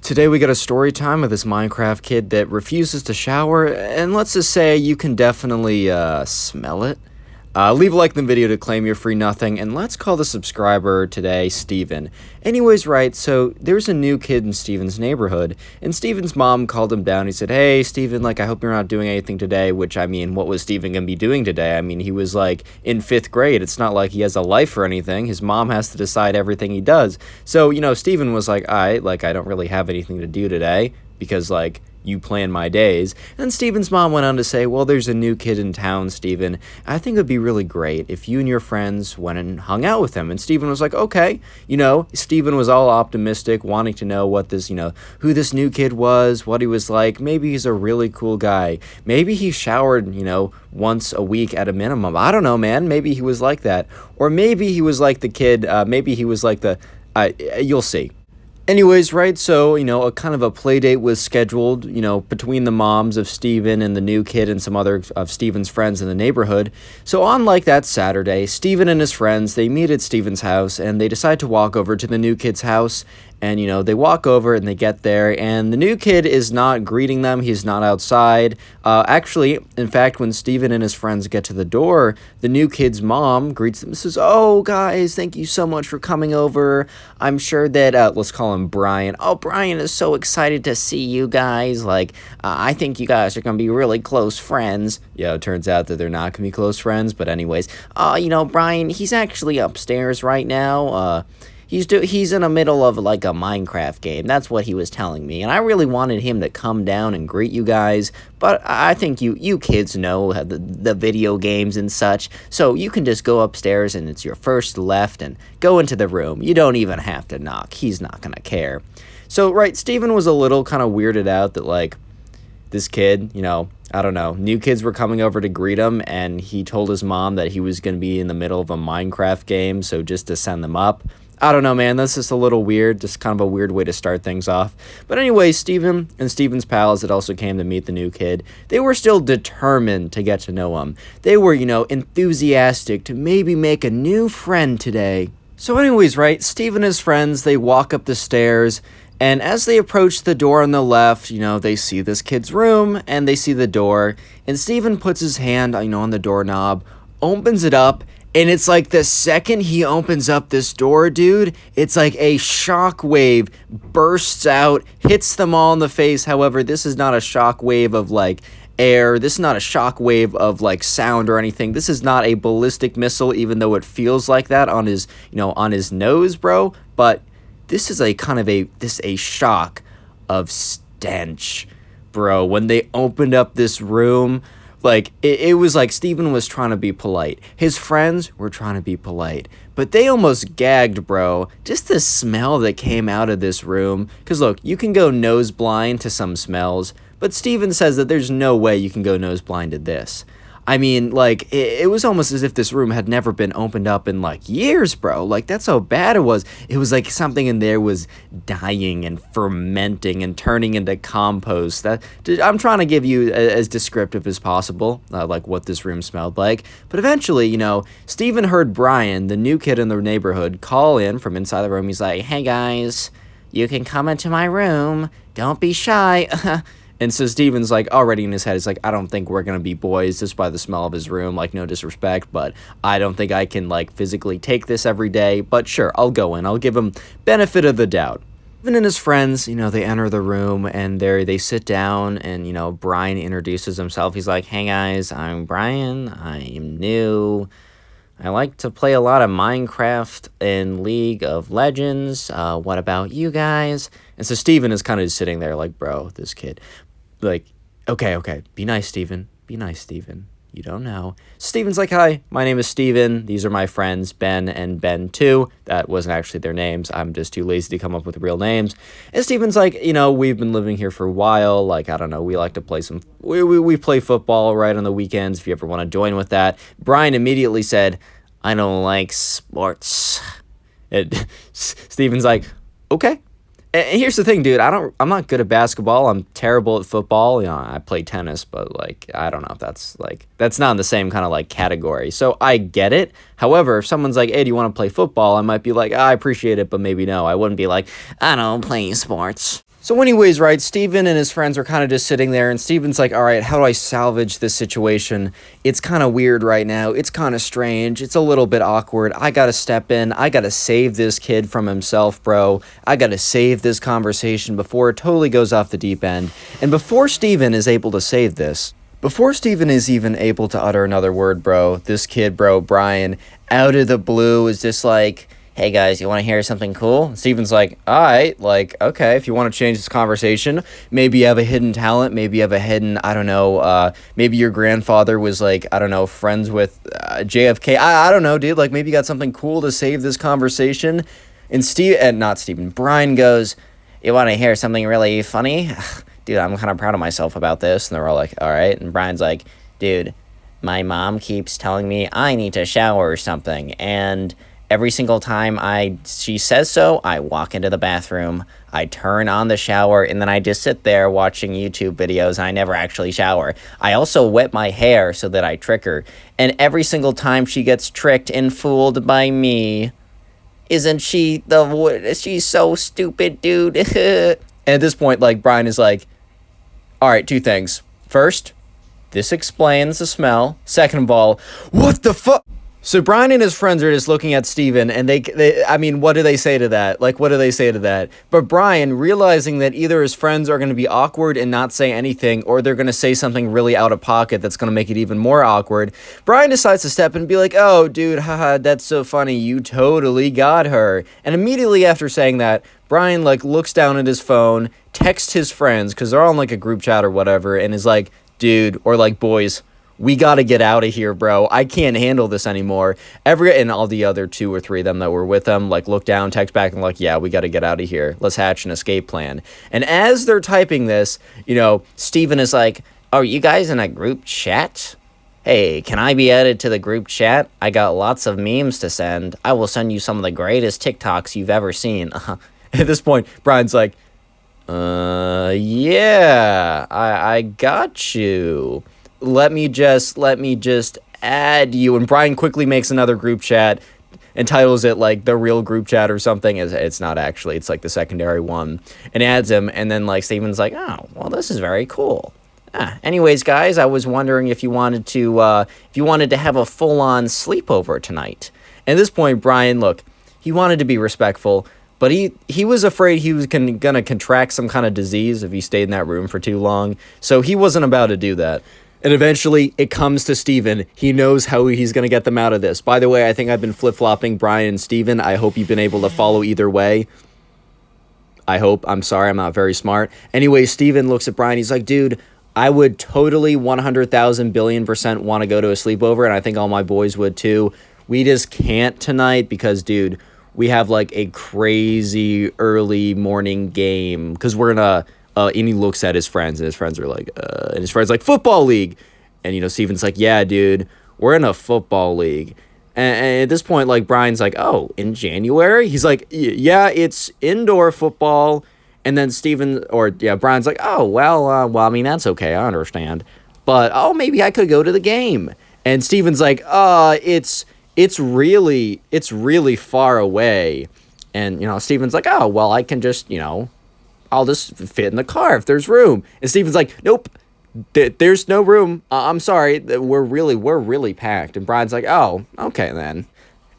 Today we got a story time with this Minecraft kid that refuses to shower, and let's just say you can definitely smell it. Leave a like in the video to claim your free nothing, and let's call the subscriber today Steven. Anyways, right, so there's a new kid in Steven's neighborhood, and Steven's mom called him down. He said, "Hey, Steven, like, I hope you're not doing anything today," which, I mean, what was Steven gonna be doing today? I mean, he was, like, in 5th grade. It's not like he has a life or anything. His mom has to decide everything he does. So, Steven was like, I don't really have anything to do today, because, like, you plan my days. And Steven's mom went on to say, well, there's a new kid in town, Steven. I think it would be really great if you and your friends went and hung out with him. And Steven was like, okay. Steven was all optimistic, wanting to know what this, who this new kid was, what he was like. Maybe he's a really cool guy. Maybe he showered, once a week at a minimum. I don't know, man. Maybe he was like that. Or maybe he was like the kid, maybe he was like the, you'll see. Anyways, right, so, a kind of a play date was scheduled, between the moms of Steven and the new kid and some other of Steven's friends in the neighborhood. So on, like, that Saturday, Steven and his friends, they meet at Steven's house, and they decide to walk over to the new kid's house. And, they walk over and they get there, and the new kid is not greeting them. He's not outside. Actually, in fact, when Steven and his friends get to the door, the new kid's mom greets them and says, "Oh, guys, thank you so much for coming over. I'm sure that," let's call him Brian. "Oh, Brian is so excited to see you guys. Like, I think you guys are going to be really close friends." Yeah, it turns out that they're not going to be close friends, but anyways. Brian, he's actually upstairs right now. He's in the middle of, like, a Minecraft game. That's what he was telling me. And I really wanted him to come down and greet you guys. But I think you kids know the video games and such. So you can just go upstairs and it's your first left and go into the room. You don't even have to knock. He's not going to care. So, right, Steven was a little kind of weirded out that, like, this kid, I don't know, new kids were coming over to greet him. And he told his mom that he was going to be in the middle of a Minecraft game. So just to send them up. I don't know, man, that's just a little weird, just kind of a weird way to start things off. But anyway, Steven and Steven's pals that also came to meet the new kid, they were still determined to get to know him. They were, enthusiastic to maybe make a new friend today. So anyways, right, Steven and his friends, they walk up the stairs, and as they approach the door on the left, they see this kid's room, and they see the door, and Steven puts his hand, on the doorknob, opens it up, and it's like the second he opens up this door, dude, it's like a shockwave bursts out, hits them all in the face. However, this is not a shockwave of, like, air. This is not a shockwave of, like, sound or anything. This is not a ballistic missile, even though it feels like that on his, on his nose, bro. But this is a kind of a shock of stench, bro. When they opened up this room, like, it was like Steven was trying to be polite. His friends were trying to be polite. But they almost gagged, bro. Just the smell that came out of this room. Because, look, you can go nose blind to some smells. But Steven says that there's no way you can go nose blind to this. I mean, like, it was almost as if this room had never been opened up in, like, years, bro. Like, that's how bad it was. It was like something in there was dying and fermenting and turning into compost. I'm trying to give you as descriptive as possible, like, what this room smelled like. But eventually, Steven heard Brian, the new kid in the neighborhood, call in from inside the room. He's like, "Hey, guys, you can come into my room. Don't be shy." And so Steven's, like, already in his head, he's like, I don't think we're going to be boys just by the smell of his room. Like, no disrespect, but I don't think I can, like, physically take this every day. But sure, I'll go in. I'll give him benefit of the doubt. Steven and his friends, they enter the room, and they sit down, and, Brian introduces himself. He's like, "Hey, guys, I'm Brian. I am new. I like to play a lot of Minecraft and League of Legends. What about you guys?" And so Steven is kind of just sitting there like, bro, this kid. Like, okay, be nice, Steven. Be nice, Steven. You don't know. Steven's like, "Hi, my name is Steven. These are my friends, Ben and Ben 2. That wasn't actually their names. I'm just too lazy to come up with real names. And Steven's like, we've been living here for a while. Like, I don't know, we like to play we play football, right, on the weekends, if you ever want to join with that. Brian immediately said, "I don't like sports." And Steven's like, okay. And here's the thing, dude. I'm not good at basketball. I'm terrible at football. I play tennis, but, like, I don't know if that's not in the same kind of, like, category. So I get it. However, if someone's like, "Hey, do you want to play football?" I might be like, "I appreciate it, but maybe no." I wouldn't be like, "I don't play sports." So anyways, right, Steven and his friends are kind of just sitting there, and Steven's like, all right, how do I salvage this situation? It's kind of weird right now. It's kind of strange. It's a little bit awkward. I got to step in. I got to save this kid from himself, bro. I got to save this conversation before it totally goes off the deep end. And before Steven is able to save this, before Steven is even able to utter another word, bro, this kid, bro, Brian, out of the blue is just like, hey guys, you want to hear something cool? And Steven's like, all right, like, okay, if you want to change this conversation, maybe you have a hidden talent, maybe you have a hidden, I don't know, maybe your grandfather was like, I don't know, friends with JFK. I don't know, dude, like maybe you got something cool to save this conversation. And Brian goes, you want to hear something really funny? Dude, I'm kind of proud of myself about this. And they're all like, all right. And Brian's like, dude, my mom keeps telling me I need to shower or something, and every single time she says so, I walk into the bathroom, I turn on the shower, and then I just sit there watching YouTube videos, and I never actually shower. I also wet my hair so that I trick her, and every single time she gets tricked and fooled by me. Isn't she she's so stupid, dude. And at this point, like, Brian is like, all right, two things. First, this explains the smell. Second of all, what the fuck? So Brian and his friends are just looking at Steven, and I mean, what do they say to that? Like, what do they say to that? But Brian, realizing that either his friends are going to be awkward and not say anything, or they're going to say something really out of pocket that's going to make it even more awkward, Brian decides to step in and be like, oh, dude, haha, that's so funny, you totally got her. And immediately after saying that, Brian, like, looks down at his phone, texts his friends, because they're all in, like, a group chat or whatever, and is like, dude, or like, boys, we got to get out of here, bro. I can't handle this anymore. And all the other 2 or 3 of them that were with them, like, look down, text back, and like, yeah, we got to get out of here. Let's hatch an escape plan. And as they're typing this, you know, Steven is like, are you guys in a group chat? Hey, can I be added to the group chat? I got lots of memes to send. I will send you some of the greatest TikToks you've ever seen. At this point, Brian's like, yeah, I got you. Let me just add you. And Brian quickly makes another group chat and titles it like the real group chat or something. It's not actually, it's like the secondary one, and adds him. And then like Steven's like, oh, well, this is very cool. Anyways, guys, I was wondering if you wanted to have a full-on sleepover tonight. At this point, Brian, look, he wanted to be respectful, but he was afraid he was gonna contract some kind of disease if he stayed in that room for too long. So he wasn't about to do that. And eventually, it comes to Steven. He knows how he's going to get them out of this. By the way, I think I've been flip-flopping Brian and Steven. I hope you've been able to follow either way. I hope. I'm sorry, I'm not very smart. Anyway, Steven looks at Brian. He's like, dude, I would totally 100,000 billion% want to go to a sleepover, and I think all my boys would too. We just can't tonight because, dude, we have like a crazy early morning game because we're in a... and he looks at his friends, and his friends are like, and his friend's like, football league. And, you know, Steven's like, yeah, dude, we're in a football league. And at this point, like, Brian's like, oh, in January? He's like, yeah, it's indoor football. And then Brian's like, oh, well, I mean, that's okay, I understand. But, oh, maybe I could go to the game. And Steven's like, it's really far away. And, you know, Steven's like, oh, well, I can just, you know, I'll just fit in the car if there's room. And Steven's like, nope, there's no room. I'm sorry, we're really packed. And Brian's like, oh, okay then.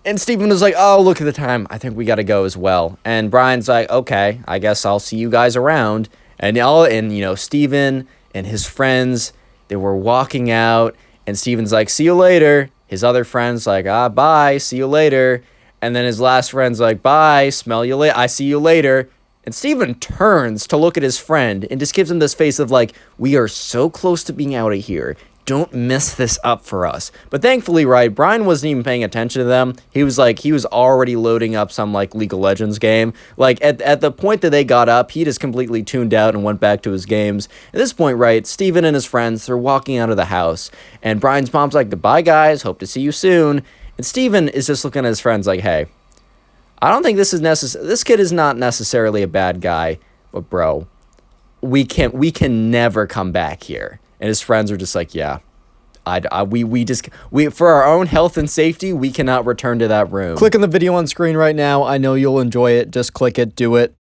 And Steven was like, oh, look at the time. I think we got to go as well. And Brian's like, okay, I guess I'll see you guys around. And you know, Steven and his friends, they were walking out. And Steven's like, see you later. His other friend's like, bye, see you later. And then his last friend's like, bye, smell you later. I see you later. And Steven turns to look at his friend and just gives him this face of like, we are so close to being out of here. Don't mess this up for us. But thankfully, right, Brian wasn't even paying attention to them. He was already loading up some like League of Legends game. Like at the point that they got up, he just completely tuned out and went back to his games. At this point, right, Steven and his friends, they're walking out of the house. And Brian's mom's like, goodbye, guys. Hope to see you soon. And Steven is just looking at his friends like, hey, I don't think this is necessary. This kid is not necessarily a bad guy, but bro, we can never come back here. And his friends are just like, yeah, we for our own health and safety, we cannot return to that room. Click on the video on screen right now. I know you'll enjoy it. Just click it, do it.